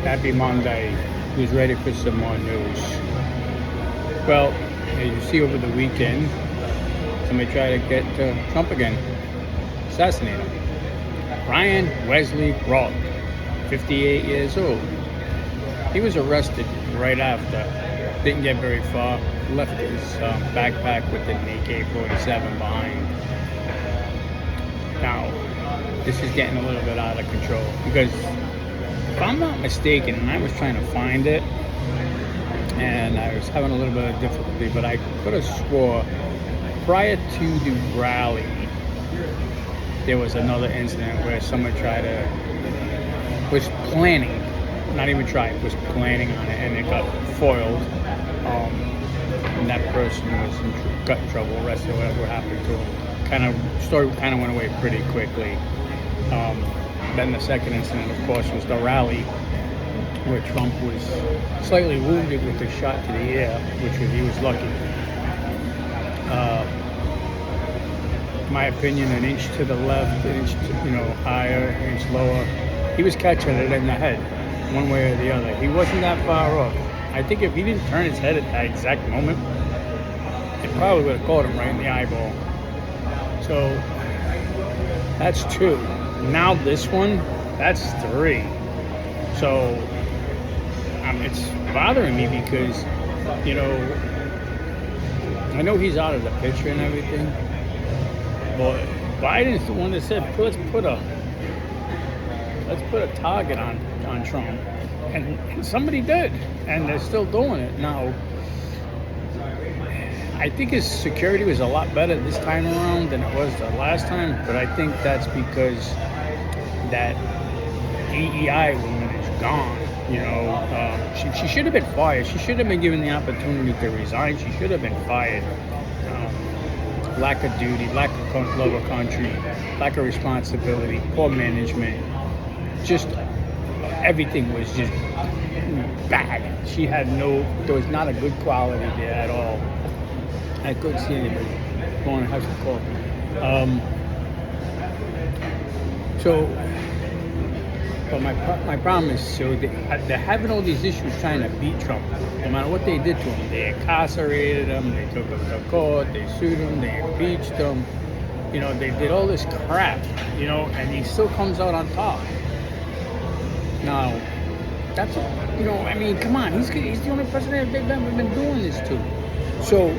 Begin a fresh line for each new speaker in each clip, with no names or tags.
Happy Monday. Who's ready for some more news? Well, as you see over the weekend, somebody tried to get Trump again, assassinate him. Brian Wesley Roth, 58 years old. He was arrested right after. Didn't get very far. Left his backpack with an AK-47 behind. Now, this is getting a little bit out of control because if I'm not mistaken, and I was trying to find it, and I was having a little bit of difficulty, but I could have swore prior to the rally, there was another incident where someone was planning, not even tried, was planning on it, and it got foiled. And that person got in trouble, arrested, whatever happened to him. Story kind of went away pretty quickly. Then the second incident, of course, was the rally where Trump was slightly wounded with a shot to the air, he was lucky. My opinion, an inch to the left, an inch higher, an inch lower. He was catching it in the head, one way or the other. He wasn't that far off. I think if he didn't turn his head at that exact moment, it probably would have caught him right in the eyeball. So that's two. Now this one, that's three. So it's bothering me because, I know he's out of the picture and everything, but Biden's the one that said, let's put a target on Trump. And somebody did, and they're still doing it. Now, I think his security was a lot better this time around than it was the last time, but I think that's because that DEI woman is gone. She should have been fired. She should have been given the opportunity to resign. She should have been fired. Lack of duty, lack of love of country, lack of responsibility, poor management. Just everything was just bad. There was not a good quality there at all. I couldn't see anybody going to have some coffee. But my problem is, they're having all these issues trying to beat Trump. No matter what they did to him, they incarcerated him, they took him to court, they sued him, they impeached him. They did all this crap, and he still comes out on top. Now, that's, come on, he's the only president they've ever been doing this to. So,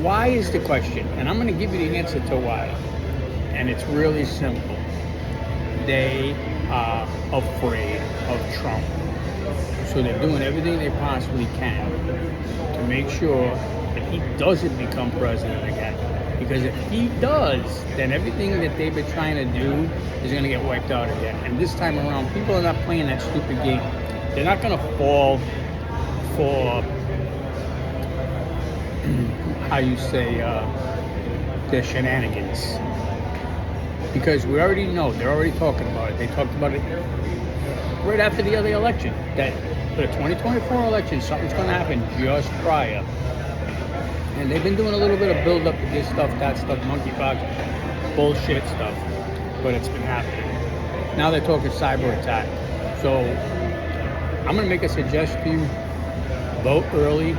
why is the question? And I'm going to give you the answer to why. And it's really simple. They are afraid of Trump. So they're doing everything they possibly can to make sure that he doesn't become president again. Because if he does, then everything that they've been trying to do is going to get wiped out again. And this time around, people are not playing that stupid game. They're not going to fall for, their shenanigans. Because we already know, they're already talking about it. They talked about it right after the other election, that for the 2024 election, something's going to happen just prior. And they've been doing a little bit of build-up to this stuff, that stuff, monkeypox, bullshit stuff. But it's been happening. Now they're talking cyber attack. So I'm going to make a suggestion to you. Vote early.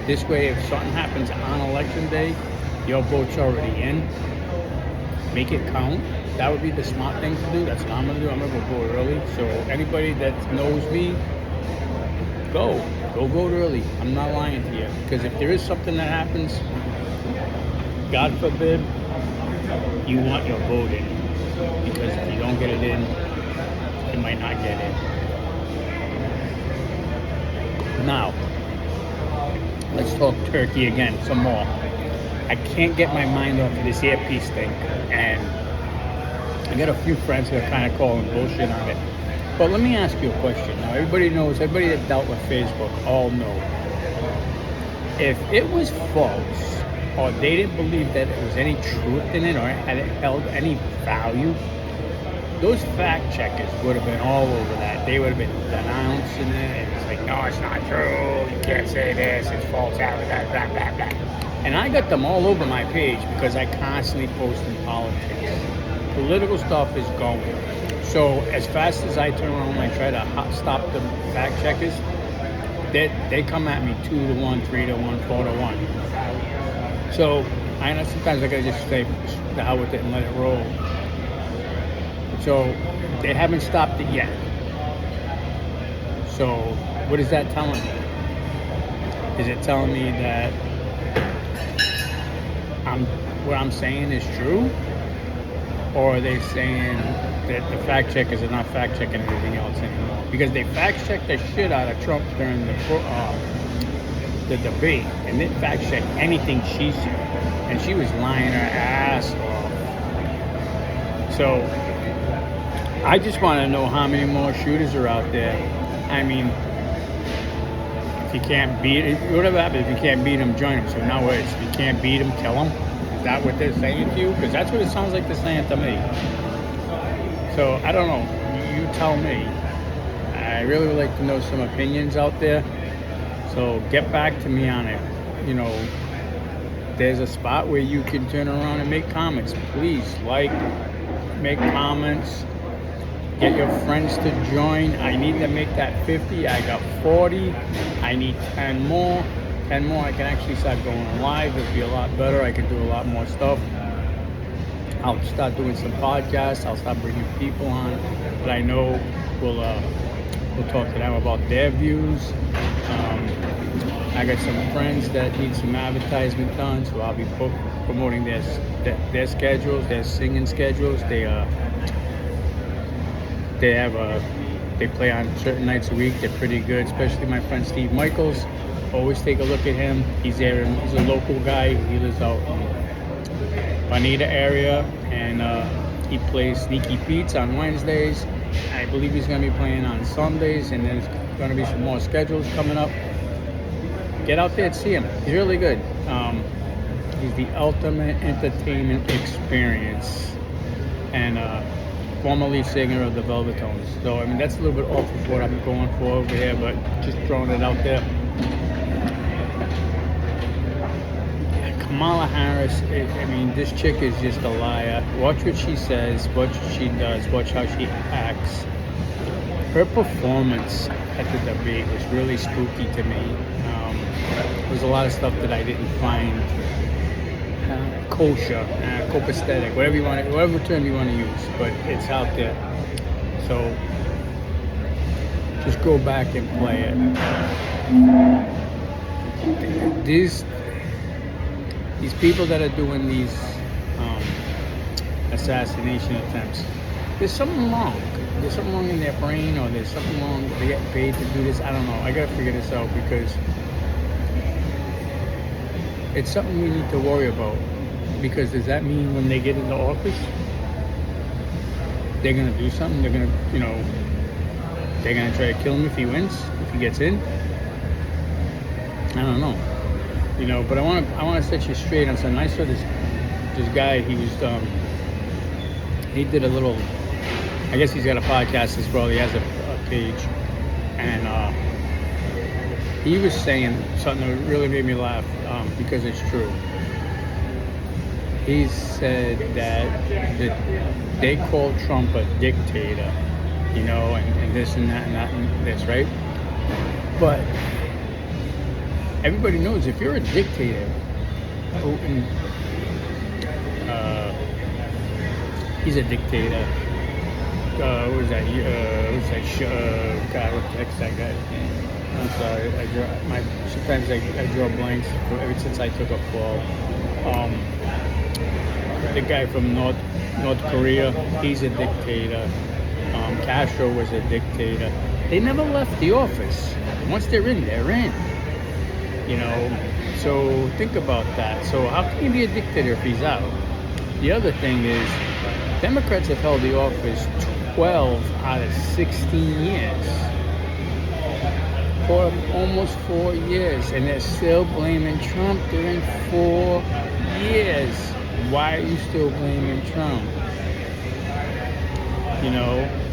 This way, if something happens on election day, your vote's already in. Make it count. That would be the smart thing to do. That's what I'm going to do. I'm going to go vote early. So anybody that knows me, go vote early. I'm not lying to you. Because if there is something that happens, God forbid, you want your vote in. Because if you don't get it in, you might not get in. Now, let's talk Turkey again, some more. I can't get my mind off of this earpiece thing, and I got a few friends that are kind of calling bullshit on it. But let me ask you a question. Now, everybody that dealt with Facebook all know. If it was false, or they didn't believe that there was any truth in it, or had it held any value, those fact checkers would have been all over that. They would have been denouncing it. It's like, no, it's not true. You can't say this. It's false advertising, blah, blah, blah. And I got them all over my page because I constantly post in politics. Political stuff is going. So as fast as I turn around and I try to stop the fact checkers, they come at me 2-1, 3-1, 4-1. So I know sometimes I gotta just say the hell with it and let it roll. So they haven't stopped it yet. So what is that telling me? Is it telling me that what I'm saying is true? Or are they saying that the fact checkers are not fact checking anything else anymore? Because they fact checked the shit out of Trump during the debate, and didn't fact check anything she said, and she was lying her ass off. So I just want to know how many more shooters are out there. I mean, if you can't beat it, whatever happens, if you can't beat them, join them. So now what? If you can't beat them, kill them. Is that what they're saying to you? Because that's what it sounds like they're saying to me. So I don't know. You tell me. I really would like to know some opinions out there. So get back to me on it. You know, there's a spot where you can turn around and make comments. Please make comments. Get your friends to join. I need to make that 50. I got 40. I need 10 more. 10 more, I can actually start going live. It'll be a lot better. I can do a lot more stuff. I'll start doing some podcasts. I'll start bringing people on that I know will talk to them about their views. I got some friends that need some advertisement done, so I'll be promoting their schedules, their singing schedules. They play on certain nights a week. They're pretty good, especially my friend Steve Michaels. Always take a look at him. He's there. He's a local guy. He lives out in Bonita area, and he plays Sneaky Pete's on Wednesdays. I believe he's going to be playing on Sundays, and there's going to be some more schedules coming up. Get out there and see him. He's really good. He's the ultimate entertainment experience, and formerly singer of the Velvetones. So I mean, that's a little bit off of what I'm going for over here, but just throwing it out there. Kamala Harris, I mean, this chick is just a liar. Watch what she says, watch what she does, watch how she acts. Her performance at the debate was really spooky to me. There's a lot of stuff that I didn't find kosher, copacetic, whatever term you want to use, but it's out there. So just go back and play it. These people that are doing these assassination attempts, there's something wrong. There's something wrong in their brain, or there's something wrong. They get paid to do this. I don't know. I gotta figure this out, because it's something we need to worry about. Because does that mean when they get into office, they're gonna do something? They're gonna, they're gonna try to kill him if he wins, if he gets in. I don't know. But I want to set you straight on something. I saw this guy. He was he did a little. I guess he's got a podcast as well. He has a page, and he was saying something that really made me laugh, because it's true. He said that they called Trump a dictator, and this and that and that and this, right? But everybody knows if you're a dictator, Putin, he's a dictator. What was that? God, what the heck's that guy? I'm sorry. Sometimes I draw blanks ever since I took up ball. The guy from North Korea, he's a dictator. Castro was a dictator. They never left the office. Once they're in, they're in. So think about that. So how can he be a dictator if he's out? The other thing is, Democrats have held the office 12 out of 16 years. For almost 4 years, and they're still blaming Trump during 4 years. Why are you still blaming Trump?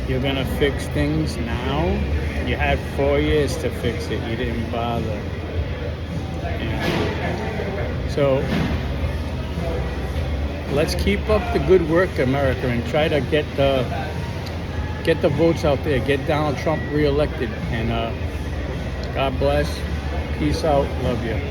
You're gonna fix things now. You had 4 years to fix it. You didn't bother. So let's keep up the good work, America, and try to get get the votes out there. Get Donald Trump reelected. And God bless. Peace out. Love you.